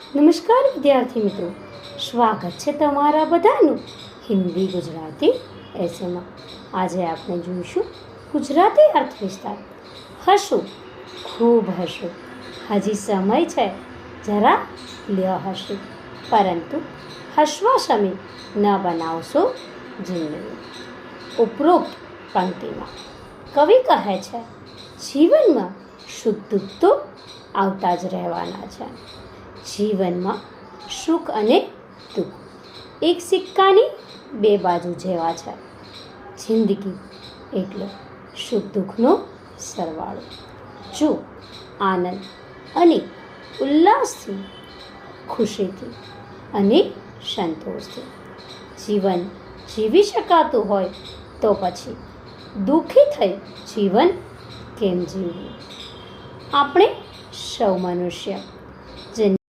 નમસ્કાર વિદ્યાર્થી મિત્રો, સ્વાગત છે તમારા બધાનું હિન્દી ગુજરાતી એસેમાં. આજે આપણે જોઈશું ગુજરાતી અર્થવિસ્તાર. હસો, ખૂબ હસો. હજી સમય છે, જરા લ્યો હસો, પરંતુ હસવા સમય ન બનાવશો જિંદગી. ઉપરોક્ત પંક્તિમાં કવિ કહે છે, જીવનમાં સુખ દુઃખ તો આવતા જ રહેવાના છે. જીવનમાં સુખ અને દુઃખ એક સિક્કાની બે બાજુ જેવા છે. જિંદગી એટલે સુખ દુઃખનો સરવાળો. જો આનંદ અને ઉલ્લાસથી, ખુશીથી અને સંતોષથી જીવન જીવી શકાતું હોય તો પછી દુઃખી થઈ જીવન કેમ જીવવું? આપણે સૌ મનુષ્ય